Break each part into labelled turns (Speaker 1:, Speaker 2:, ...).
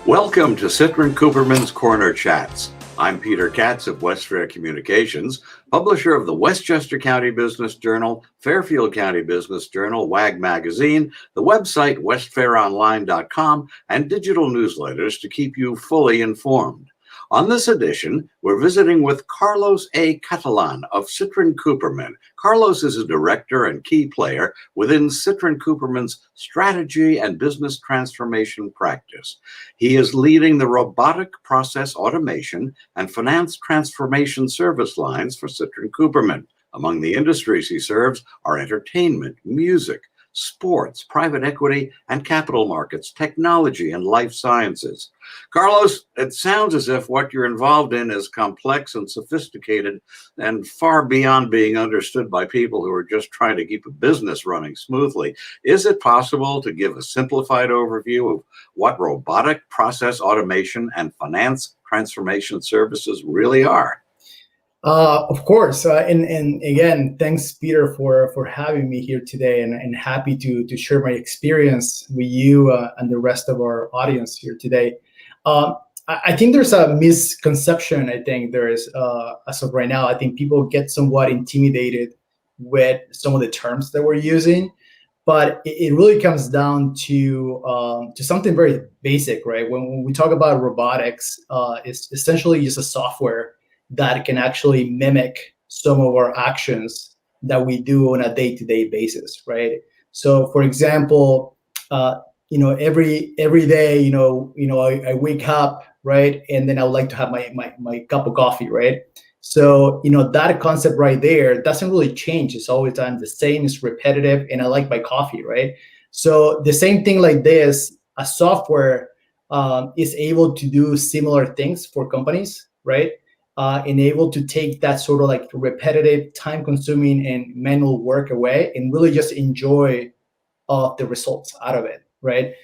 Speaker 1: Welcome to Citrin-Cooperman's Corner Chats. I'm Peter Katz of West Fair Communications, publisher of the Westchester County Business Journal, Fairfield County Business Journal, WAG Magazine, the website westfaironline.com, and digital newsletters to keep you fully informed. On this edition, we're visiting with Carlos A. Catalan of Citrin-Cooperman. Carlos is a director and key player within Citrin-Cooperman's strategy and business transformation practice. He is leading the robotic process automation and finance transformation service lines for Citrin-Cooperman. Among the industries he serves are entertainment, music, sports, private equity, and capital markets, technology, and life sciences. Carlos, it sounds as if what you're involved in is complex and sophisticated and far beyond being understood by people who are just trying to keep a business running smoothly. Is it possible to give a simplified overview of what robotic process automation and finance transformation services really are?
Speaker 2: Of course, and again, thanks, Peter, for having me here today, and happy to share my experience with you and the rest of our audience here today. I think there's a misconception. I think there is, as of right now, I think people get somewhat intimidated with some of the terms that we're using, but it really comes down to something very basic, right? When we talk about robotics, it's essentially just a software that can actually mimic some of our actions that we do on a day-to-day basis, right? So, for example, every day, I wake up, right, and then I would like to have my cup of coffee, right? So, that concept right there doesn't really change. It's always done the same. It's repetitive, and I like my coffee, right? So the same thing like this, a software is able to do similar things for companies, right? And able to take that sort of like repetitive, time-consuming, and manual work away, and really just enjoy the results out of it, right?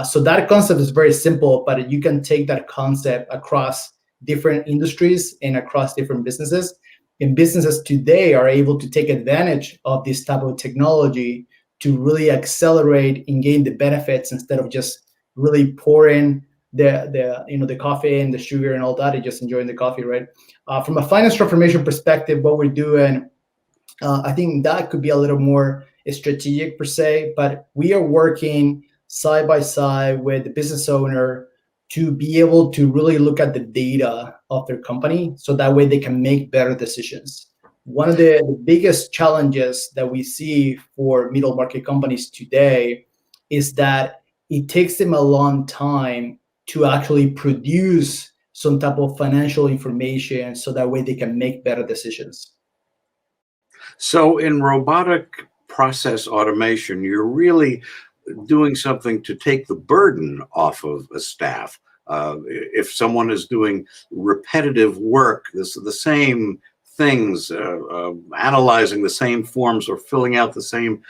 Speaker 2: So that concept is very simple, but you can take that concept across different industries and across different businesses. And businesses today are able to take advantage of this type of technology to really accelerate and gain the benefits instead of just really pouring the coffee and the sugar and all that, and just enjoying the coffee, right? From a finance transformation perspective, what we're doing, I think that could be a little more strategic per se, but we are working side by side with the business owner to be able to really look at the data of their company, so that way they can make better decisions. One of the biggest challenges that we see for middle market companies today is that it takes them a long time to actually produce some type of financial information, so that way they can make better decisions.
Speaker 1: So in robotic process automation, you're really doing something to take the burden off of a staff. If someone is doing repetitive work, the same things, analyzing the same forms or filling out the same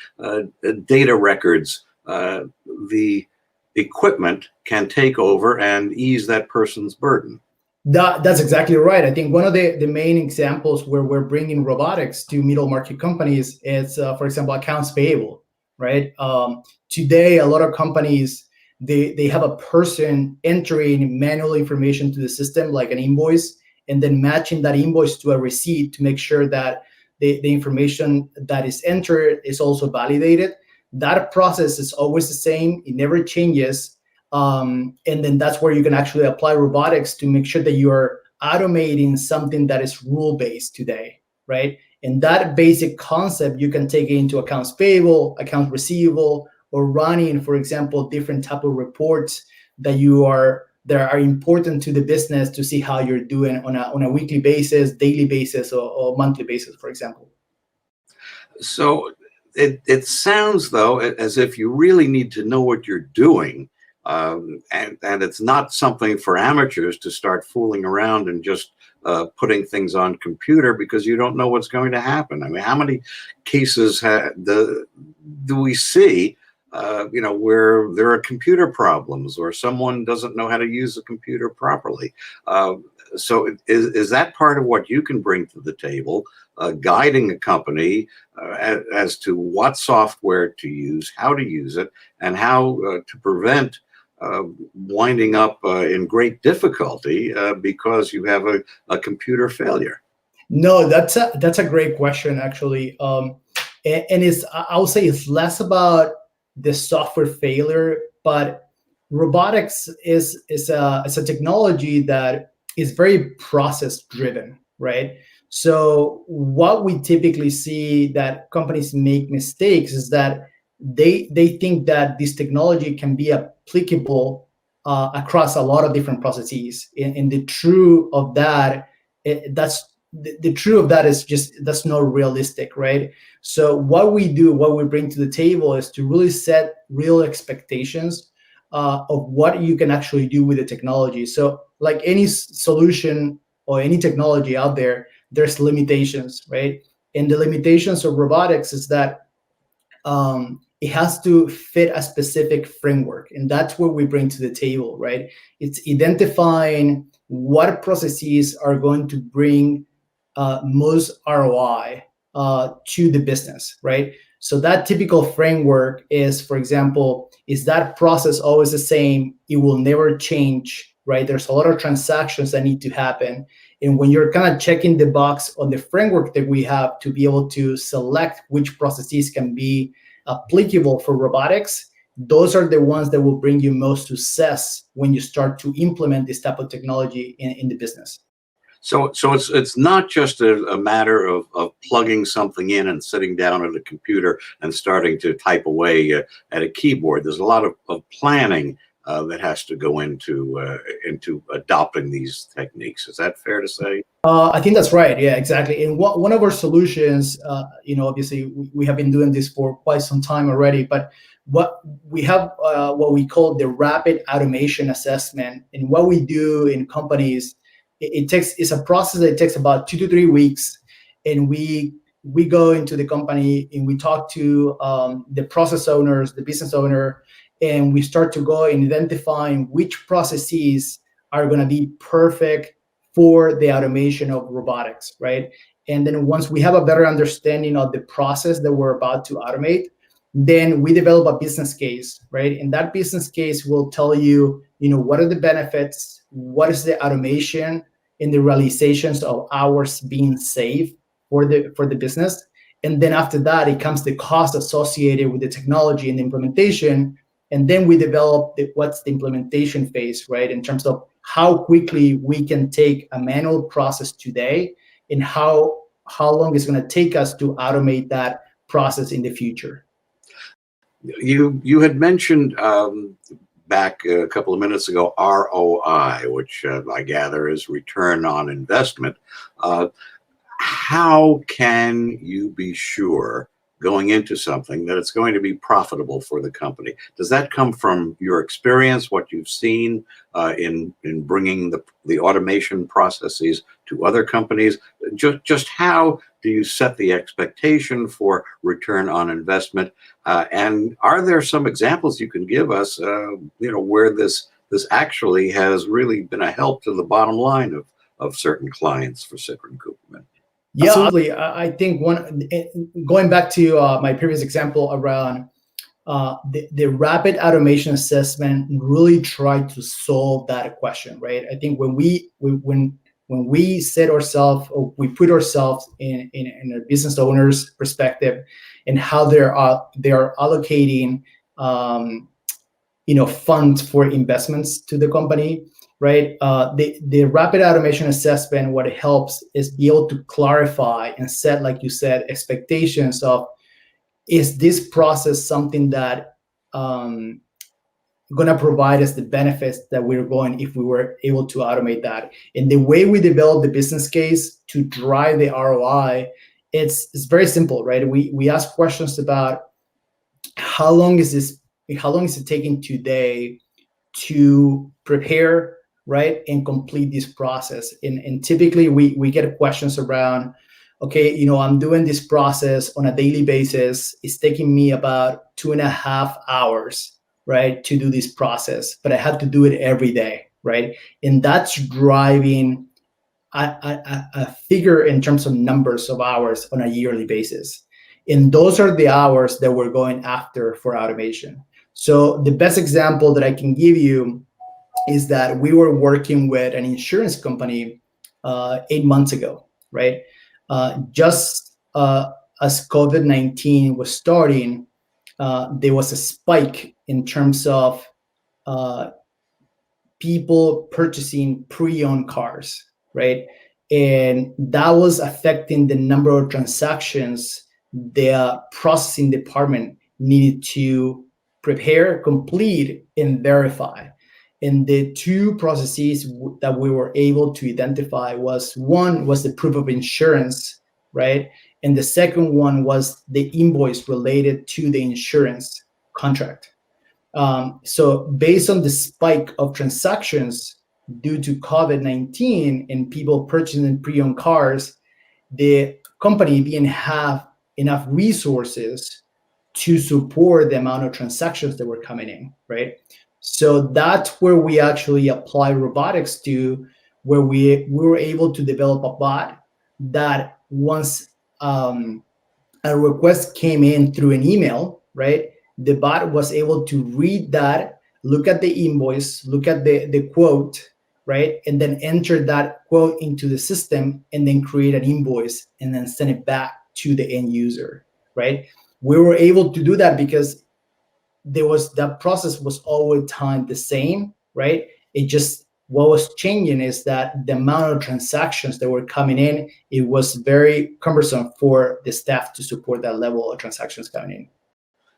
Speaker 1: data records, the equipment can take over and ease that person's burden.
Speaker 2: That's exactly right. I think one of the main examples where we're bringing robotics to middle market companies is, for example, accounts payable, right? Today, a lot of companies, they have a person entering manual information to the system, like an invoice, and then matching that invoice to a receipt to make sure that the information that is entered is also validated. That process is always the same. It never changes. And then that's where you can actually apply robotics to make sure that you are automating something that is rule-based today, right? And that basic concept, you can take it into accounts payable, accounts receivable, or running, for example, different type of reports that are important to the business to see how you're doing on a weekly basis, daily basis, or monthly basis, for example.
Speaker 1: So it sounds, though, as if you really need to know what you're doing. And it's not something for amateurs to start fooling around and just putting things on computer, because you don't know what's going to happen. I mean, how many cases do we see, where there are computer problems or someone doesn't know how to use a computer properly? So is that part of what you can bring to the table, guiding a company as to what software to use, how to use it, and how to prevent winding up in great difficulty because you have a computer failure?
Speaker 2: No, that's a great question, actually. And it's, I'll say it's less about the software failure, but robotics is a technology that is very process driven, right? So what we typically see that companies make mistakes is that they think that this technology can be applicable across a lot of different processes. And the truth of that, the truth of that is just that's not realistic, right? So what we do, what we bring to the table is to really set real expectations of what you can actually do with the technology. So like any solution or any technology out there, there's limitations, right? And the limitations of robotics is that it has to fit a specific framework, and that's what we bring to the table, right? It's identifying what processes are going to bring most ROI to the business, right? So that typical framework is, for example, is that process always the same? It will never change, right? There's a lot of transactions that need to happen. And when you're kind of checking the box on the framework that we have to be able to select which processes can be applicable for robotics, those are the ones that will bring you most success when you start to implement this type of technology in the business.
Speaker 1: So it's not just a matter of plugging something in and sitting down at a computer and starting to type away at a keyboard. There's a lot of planning that has to go into adopting these techniques. Is that fair to say?
Speaker 2: I think that's right. Yeah, exactly. And one of our solutions, obviously we have been doing this for quite some time already, but what we have, what we call the rapid automation assessment. And what we do in companies, it's a process that takes about 2 to 3 weeks, and we go into the company and we talk to the process owners, the business owner, and we start to go and identifying which processes are going to be perfect for the automation of robotics, right? And then once we have a better understanding of the process that we're about to automate, then we develop a business case, right? And that business case will tell you, what are the benefits, what is the automation and the realizations of hours being saved for the business. And then after that, it comes the cost associated with the technology and the implementation. And then we develop what's the implementation phase, right? In terms of how quickly we can take a manual process today and how long it's going to take us to automate that process in the future.
Speaker 1: You had mentioned back a couple of minutes ago ROI, which I gather is return on investment. How can you be sure going into something that it's going to be profitable for the company? Does that come from your experience, what you've seen in bringing the automation processes to other companies? Just how do you set the expectation for return on investment? And are there some examples you can give us, where this actually has really been a help to the bottom line of certain clients for Citrin-Cooperman?
Speaker 2: Yeah, absolutely. I think going back to my previous example around the rapid automation assessment really tried to solve that question, right? I think when we set ourselves, or we put ourselves in a business owner's perspective and how they are allocating funds for investments to the company, right? The rapid automation assessment, what it helps is be able to clarify and set, like you said, expectations of, is this process something that going to provide us the benefits that we're going if we were able to automate that? And the way we develop the business case to drive the ROI, it's very simple, right? We ask questions about how long is it taking today to prepare, right, and complete this process. And typically we get questions around, okay, I'm doing this process on a daily basis. It's taking me about 2.5 hours, right, to do this process, but I have to do it every day, right? And that's driving a figure in terms of numbers of hours on a yearly basis. And those are the hours that we're going after for automation. So the best example that I can give you is that we were working with an insurance company 8 months ago, right? Just as COVID-19 was starting, there was a spike in terms of people purchasing pre-owned cars, right? And that was affecting the number of transactions the processing department needed to prepare, complete, and verify. And the two processes that we were able to identify was, one was the proof of insurance, right? And the second one was the invoice related to the insurance contract. So based on the spike of transactions due to COVID-19 and people purchasing pre-owned cars, the company didn't have enough resources to support the amount of transactions that were coming in, right? So that's where we actually apply robotics to, where we were able to develop a bot that once a request came in through an email, right? The bot was able to read that, look at the invoice, look at the quote, right? And then enter that quote into the system and then create an invoice and then send it back to the end user, right? We were able to do that because that process was always timed the same, right? It just, what was changing is that the amount of transactions that were coming in, it was very cumbersome for the staff to support that level of transactions coming in.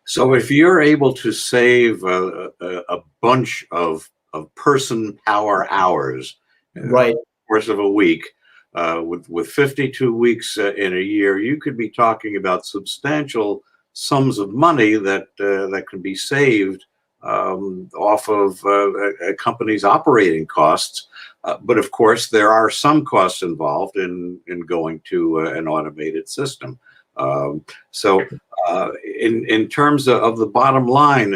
Speaker 1: So if you're able to save a bunch of person power hours
Speaker 2: Right.
Speaker 1: over the course of a week, with 52 weeks in a year, you could be talking about substantial sums of money that can be saved off of a company's operating costs. But of course, there are some costs involved in going to an automated system. In terms of the bottom line,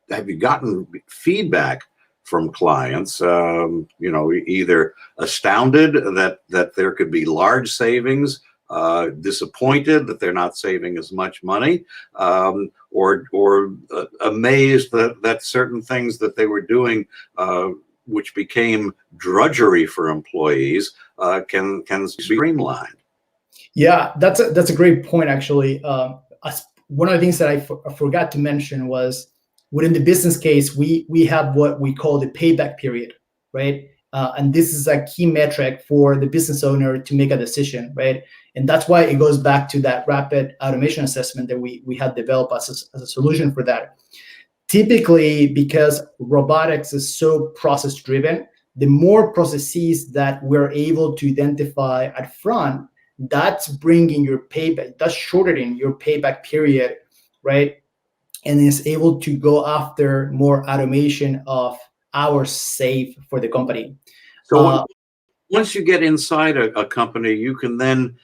Speaker 1: have you gotten feedback from clients? Either astounded that there could be large savings, disappointed that they're not saving as much money, or amazed that certain things that they were doing, which became drudgery for employees, can be streamlined.
Speaker 2: Yeah, that's a great point, actually. One of the things that I forgot to mention was, within the business case, we have what we call the payback period, right? And this is a key metric for the business owner to make a decision, right? And that's why it goes back to that rapid automation assessment that we had developed as a solution for that. Typically, because robotics is so process driven, the more processes that we're able to identify at front, that's bringing your payback, that's shortening your payback period, right? And is able to go after more automation of hours saved for the company.
Speaker 1: So once you get inside a company, you can then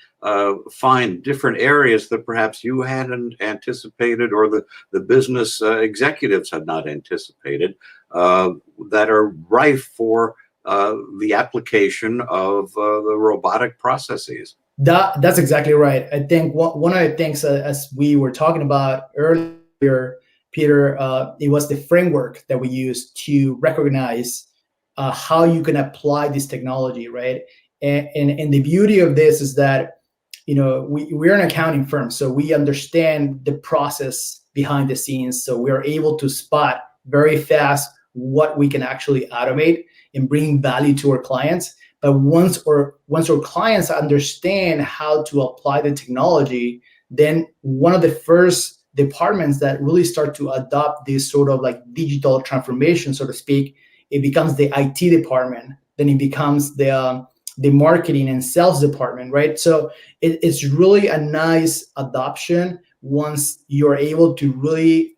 Speaker 1: find different areas that perhaps you hadn't anticipated, or the business executives had not anticipated, that are rife for the application of the robotic processes.
Speaker 2: That's exactly right. I think one of the things, as we were talking about earlier, Peter, it was the framework that we used to recognize how you can apply this technology, right? And the beauty of this is that, we're an accounting firm, so we understand the process behind the scenes. So we are able to spot very fast what we can actually automate and bring value to our clients. But once our clients understand how to apply the technology, then one of the first departments that really start to adopt this sort of like digital transformation, so to speak, it becomes the IT department. Then it becomes the marketing and sales department, right? So it's really a nice adoption once you're able to really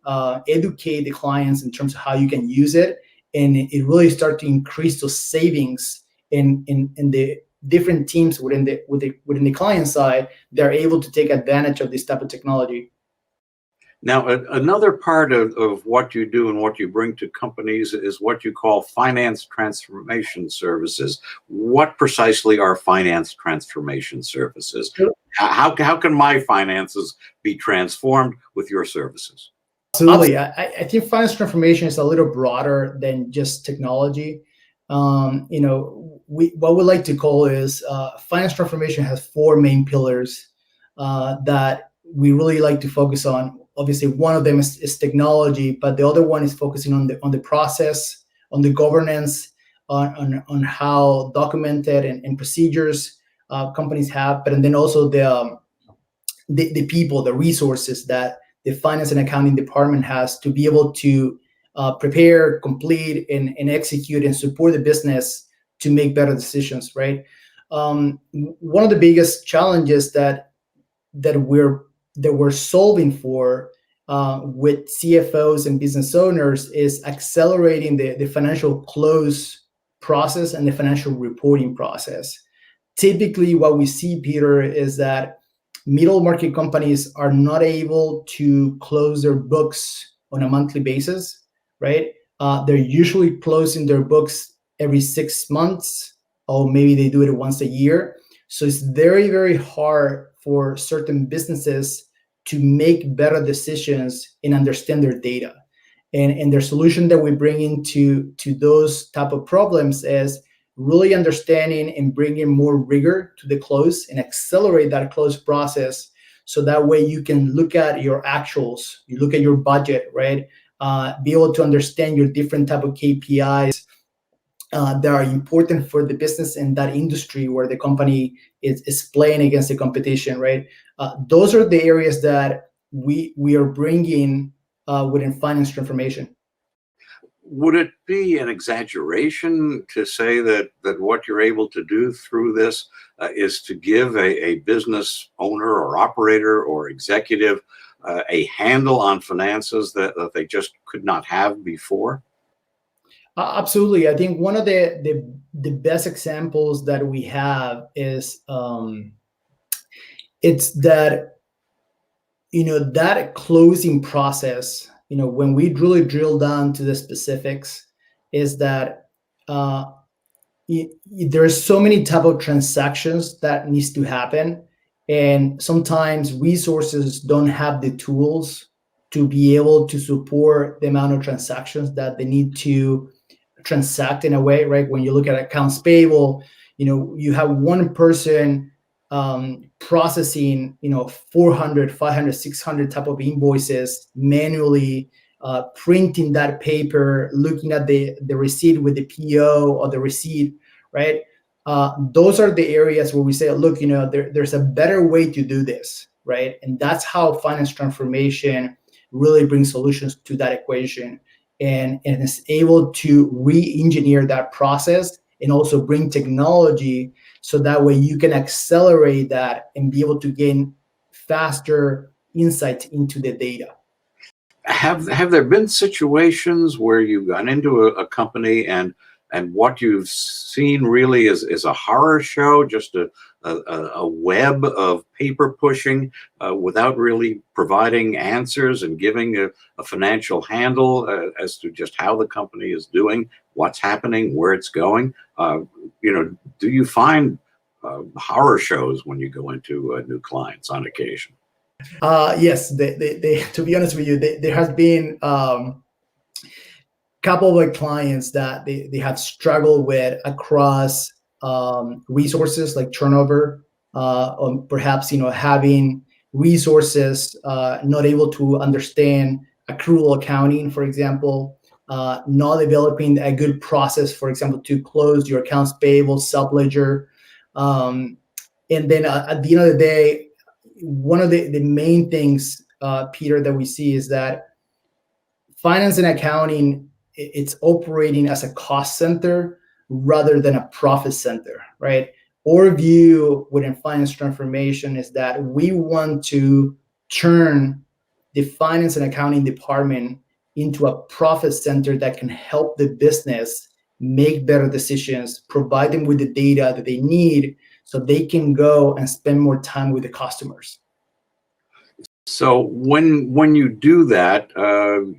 Speaker 2: educate the clients in terms of how you can use it, and it really starts to increase those savings in the different teams within the client side. They're able to take advantage of this type of technology.
Speaker 1: Now, another part of what you do and what you bring to companies is what you call finance transformation services. What precisely are finance transformation services?
Speaker 2: Sure.
Speaker 1: How can my finances be transformed with your services?
Speaker 2: Absolutely. I think finance transformation is a little broader than just technology. What we like to call is finance transformation has four main pillars that we really like to focus on. Obviously, one of them is technology, but the other one is focusing on the process, on the governance, on how documented and procedures companies have, but and then also the people, the resources that the finance and accounting department has to be able to prepare, complete, and execute and support the business to make better decisions, right? One of the biggest challenges that we're solving for with CFOs and business owners is accelerating the financial close process and the financial reporting process. Typically, what we see, Peter, is that middle market companies are not able to close their books on a monthly basis, right? They're usually closing their books every 6 months, or maybe they do it once a year. So it's very, very hard for certain businesses to make better decisions and understand their data. And their solution that we bring into those type of problems is really understanding and bringing more rigor to the close and accelerate that close process. So that way you can look at your actuals, you look at your budget, right? Be able to understand your different type of KPIs that are important for the business in that industry where the company is playing against the competition, right? Those are the areas that we are bringing within finance transformation.
Speaker 1: Would it be an exaggeration to say that what you're able to do through this is to give a business owner or operator or executive a handle on finances that they just could not have before?
Speaker 2: Absolutely. I think one of the best examples that we have is it's that that closing process. When we really drill down to the specifics, is that there's so many type of transactions that needs to happen, and sometimes resources don't have the tools to be able to support the amount of transactions that they need to transact in a way, right? When you look at accounts payable, you have one person processing 400, 500, 600 type of invoices manually, printing that paper, looking at the receipt with the PO or the receipt, right? Those are the areas where we say, look, there's a better way to do this, right? And that's how finance transformation really brings solutions to that equation, and is able to re-engineer that process and also bring technology so that way you can accelerate that and be able to gain faster insight into the data.
Speaker 1: Have there been situations where you've gone into a company and what you've seen really is a horror show, just a web of paper pushing without really providing answers and giving a financial handle as to just how the company is doing, what's happening, where it's going? Do you find horror shows when you go into new clients on occasion?
Speaker 2: Yes, they to be honest with you, there has been couple of clients that they have struggled with across resources like turnover, or perhaps having resources not able to understand accrual accounting, for example, not developing a good process, for example, to close your accounts payable subledger, and then at the end of the day, one of the main things, Peter, that we see is that finance and accounting, it's operating as a cost center rather than a profit center, right? Our view within finance transformation is that we want to turn the finance and accounting department into a profit center that can help the business make better decisions, provide them with the data that they need so they can go and spend more time with the customers.
Speaker 1: So when you do that,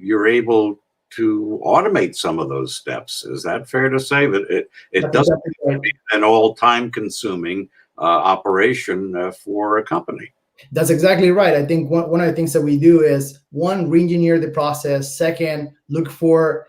Speaker 1: you're able to automate some of those steps. Is that fair to say that it doesn't have to be an all time consuming operation for a company?
Speaker 2: That's exactly right. I think one of the things that we do is, one, re-engineer the process. Second, look for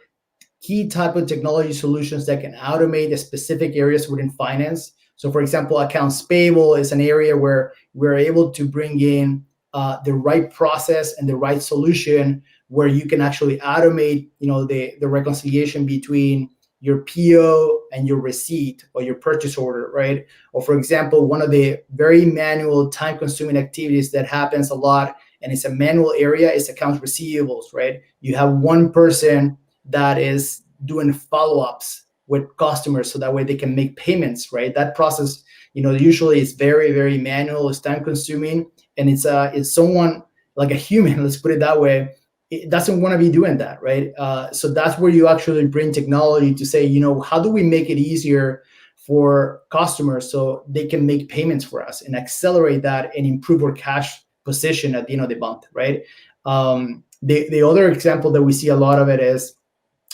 Speaker 2: key type of technology solutions that can automate the specific areas within finance. So for example, accounts payable is an area where we're able to bring in the right process and the right solution where you can actually automate, the reconciliation between your PO and your receipt or your purchase order, right? Or for example, one of the very manual time-consuming activities that happens a lot, and it's a manual area, is accounts receivables, right? You have one person that is doing follow-ups with customers so that way they can make payments, right? That process, usually is very, very manual, it's time consuming, and it's someone like a human, let's put it that way, it doesn't want to be doing that, right? So that's where you actually bring technology to say, how do we make it easier for customers so they can make payments for us and accelerate that and improve our cash position at the end of the month, right? The other example that we see a lot of it is,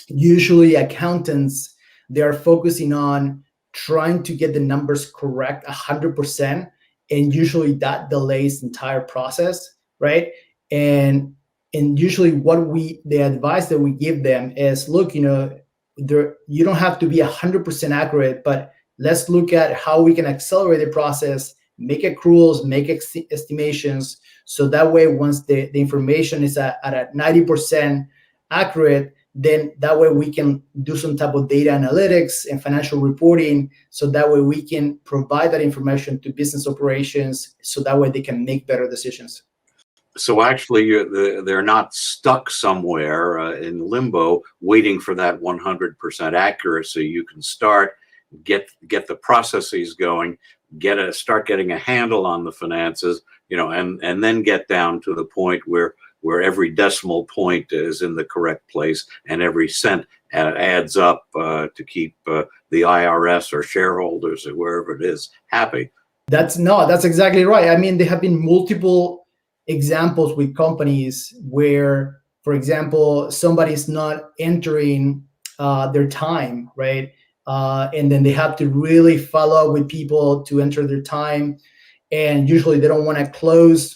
Speaker 2: usually accountants, they are focusing on trying to get the numbers correct 100%, and usually that delays the entire process, right? And usually the advice that we give them is, look, you don't have to be 100% accurate, but let's look at how we can accelerate the process, make accruals, make estimations, so that way once the information is at a 90% accurate, then that way we can do some type of data analytics and financial reporting, so that way we can provide that information to business operations, so that way they can make better decisions.
Speaker 1: So actually, they're not stuck somewhere in limbo waiting for that 100% accuracy. You can start, get the processes going, start getting a handle on the finances, and then get down to the point where every decimal point is in the correct place and every cent adds up to keep the IRS or shareholders or wherever it is happy.
Speaker 2: That's exactly right. I mean, there have been multiple examples with companies where, for example, somebody's not entering their time, right? And then they have to really follow up with people to enter their time. And usually they don't want to close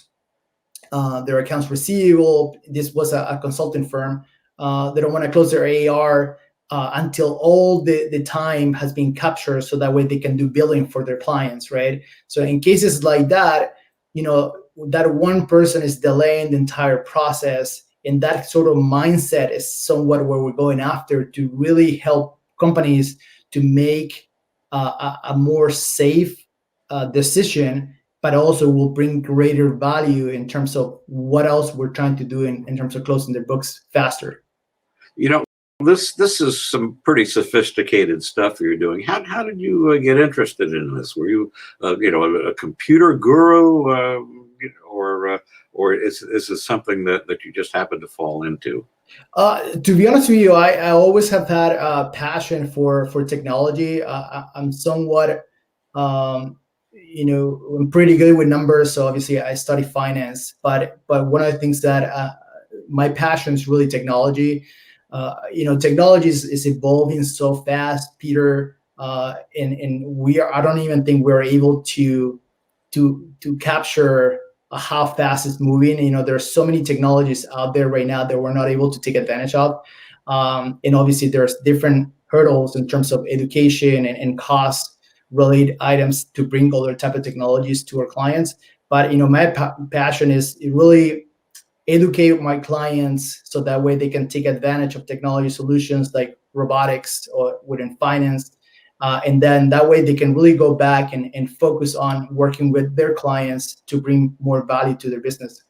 Speaker 2: their accounts receivable. This was a consulting firm. They don't want to close their AR until all the time has been captured, so that way they can do billing for their clients, right? So in cases like that, that one person is delaying the entire process, and that sort of mindset is somewhat where we're going after, to really help companies to make a more safe decision, but also will bring greater value in terms of what else we're trying to do in terms of closing their books faster.
Speaker 1: This is some pretty sophisticated stuff you're doing. How did you get interested in this? Were you a computer guru, or is this something that you just happened to fall into?
Speaker 2: To be honest with you, I always have had a passion for technology. I'm somewhat I'm pretty good with numbers, so obviously I study finance. But one of the things that my passion is really technology. Technology is evolving so fast, Peter, and I don't even think we're able to capture how fast it's moving. There's so many technologies out there right now that we're not able to take advantage of, and obviously there's different hurdles in terms of education and cost related items to bring other type of technologies to our clients. But my passion is really educate my clients so that way they can take advantage of technology solutions like robotics or within finance. And then that way they can really go back and focus on working with their clients to bring more value to their business.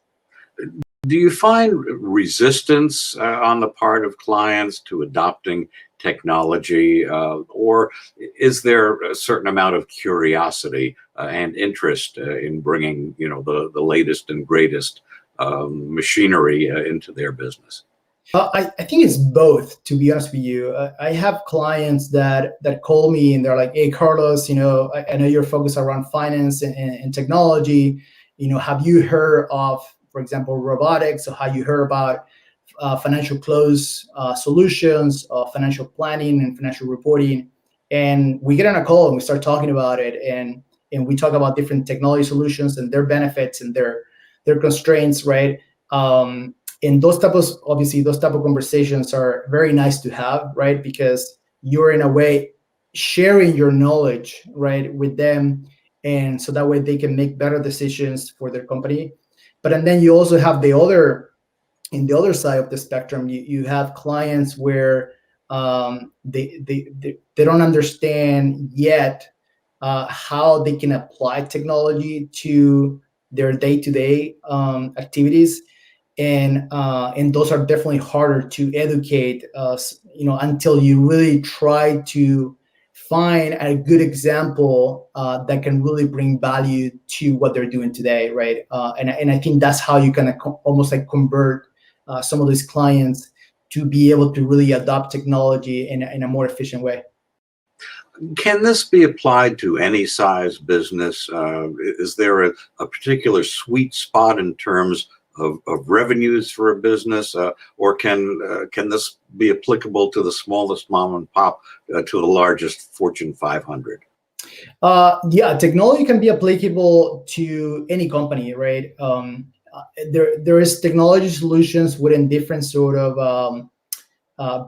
Speaker 1: Do you find resistance on the part of clients to adopting technology, or is there a certain amount of curiosity and interest in bringing, the latest and greatest machinery into their business?
Speaker 2: I think it's both, to be honest with you. I have clients that call me and they're like, "Hey, Carlos, I know you're focused around finance and technology. Have you heard of, for example, robotics, or have you heard about financial close solutions, financial planning and financial reporting?" And we get on a call and we start talking about it. And and we talk about different technology solutions and their benefits and their constraints, right? And those type of conversations are very nice to have, right? Because you're in a way sharing your knowledge, right, with them, and so that way they can make better decisions for their company. And then you also have in the other side of the spectrum, you have clients where they don't understand yet how they can apply technology to their day-to-day activities, and those are definitely harder to educate until you really try to find a good example that can really bring value to what they're doing today, right? And I think that's how you kind of almost like convert some of these clients to be able to really adopt technology in a more efficient way.
Speaker 1: Can this be applied to any size business? Is there a particular sweet spot in terms of revenues for a business, or can this be applicable to the smallest mom and pop to the largest Fortune 500?
Speaker 2: Yeah, technology can be applicable to any company, right? There is technology solutions within different sort of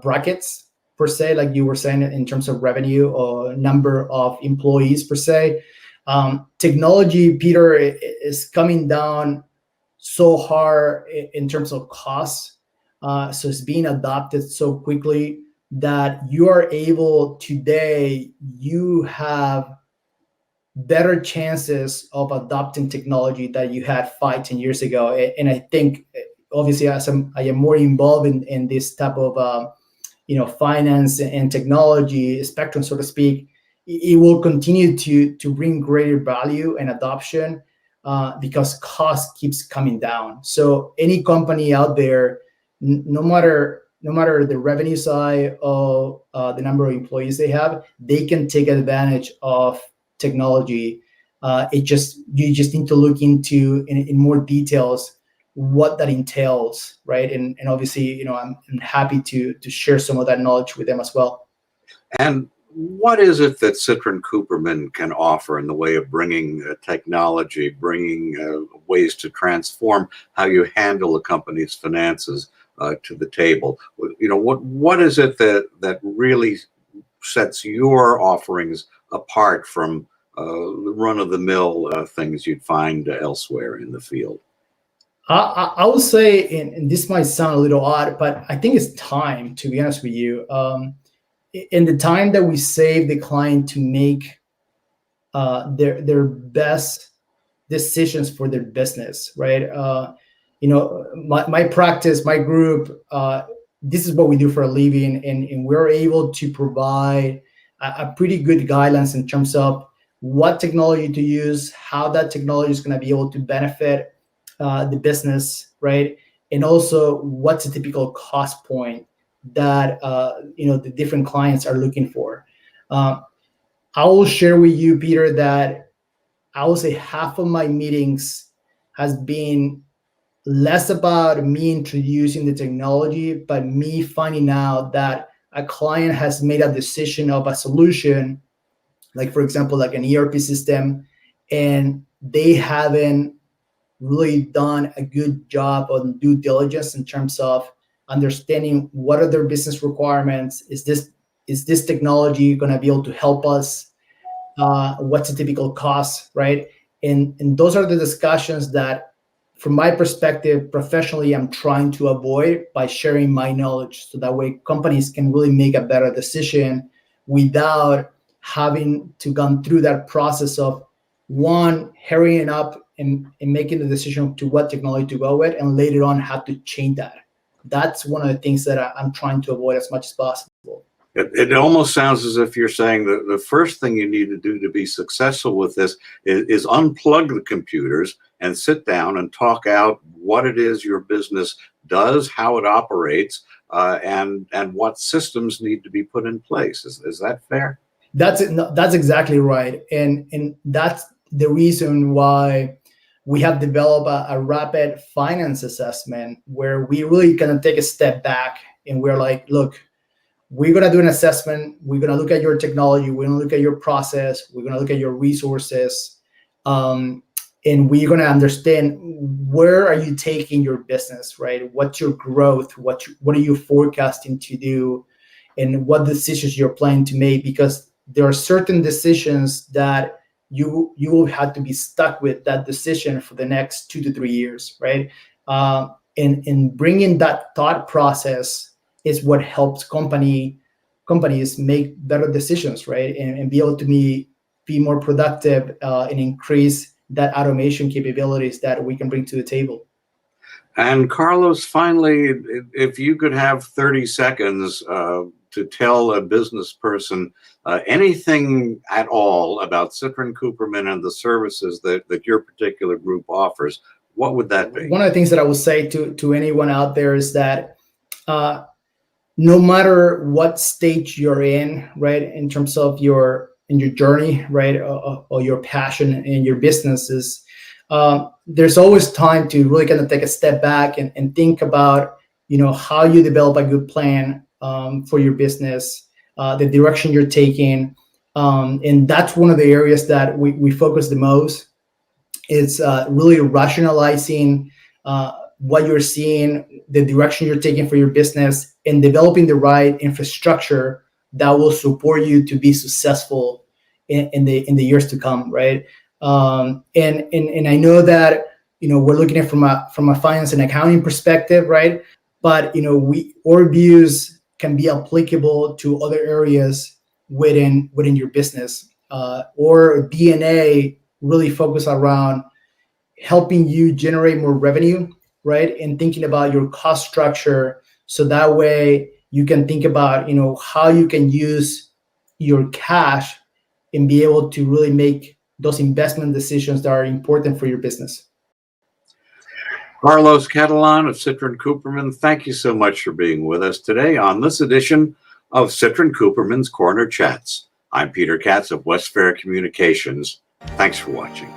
Speaker 2: brackets per se, like you were saying, in terms of revenue or number of employees per se. Technology, Peter, is coming down so hard in terms of costs. So it's being adopted so quickly that you are able today, you have better chances of adopting technology that you had 5-10 years ago. And I think, obviously, as I am more involved in this type of finance and technology spectrum, so to speak, it will continue to bring greater value and adoption because cost keeps coming down. So any company out there, no matter the revenue side or the number of employees they have, they can take advantage of technology. You just need to look into in more details what that entails, right? And obviously, I'm happy to share some of that knowledge with them as well.
Speaker 1: And what is it that Citrin-Cooperman can offer in the way of bringing technology, bringing ways to transform how you handle a company's finances to the table? What is it that really sets your offerings apart from the run-of-the-mill things you'd find elsewhere in the field?
Speaker 2: I would say, and this might sound a little odd, but I think it's time, to be honest with you. In the time that we save the client to make their best decisions for their business, right? My practice, my group, this is what we do for a living, and we're able to provide a pretty good guidelines in terms of what technology to use, how that technology is going to be able to benefit the business, right? And also, what's a typical cost point that the different clients are looking for. I will share with you, Peter, that I will say half of my meetings has been less about me introducing the technology, but me finding out that a client has made a decision of a solution, like, for example, like an ERP system, and they haven't really done a good job on due diligence in terms of understanding what are their business requirements. Is this technology going to be able to help us? What's the typical cost, right? And those are the discussions that, from my perspective, professionally, I'm trying to avoid by sharing my knowledge, so that way companies can really make a better decision without having to go through that process of hurrying up and making the decision to what technology to go with, and later on have to change that. That's one of the things that I'm trying to avoid as much as possible.
Speaker 1: It almost sounds as if you're saying that the first thing you need to do to be successful with this is unplug the computers and sit down and talk out what it is your business does, how it operates, and what systems need to be put in place. Is that fair?
Speaker 2: That's exactly right, and that's the reason why we have developed a rapid finance assessment, where we really kind of take a step back and we're like, look, we're going to do an assessment. We're going to look at your technology. We're going to look at your process. We're going to look at your resources. And we're going to understand where are you taking your business, right? What's your growth? What are you forecasting to do? And what decisions you're planning to make? Because there are certain decisions that you will have to be stuck with that decision for the next 2 to 3 years, right? And bringing that thought process is what helps companies make better decisions, right? And be able to be more productive and increase that automation capabilities that we can bring to the table.
Speaker 1: And Carlos, finally, if you could have 30 seconds to tell a business person anything at all about Citrin-Cooperman and the services that your particular group offers, what would that be?
Speaker 2: One of the things that I would say to anyone out there is that no matter what stage you're in, right, in terms of your journey, right, or your passion in your businesses, there's always time to really kind of take a step back and think about, how you develop a good plan for your business, the direction you're taking, and that's one of the areas that we focus the most. It's really rationalizing what you're seeing, the direction you're taking for your business, and developing the right infrastructure that will support you to be successful in the years to come, right? And I know that we're looking at from a finance and accounting perspective, right? But our views can be applicable to other areas within your business. Or DNA really focus around helping you generate more revenue, right? And thinking about your cost structure, so that way you can think about how you can use your cash and be able to really make those investment decisions that are important for your business.
Speaker 1: Carlos Catalan of Citrin-Cooperman, thank you so much for being with us today on this edition of Citrin-Cooperman's Corner Chats. I'm Peter Katz of West Fair Communications. Thanks for watching.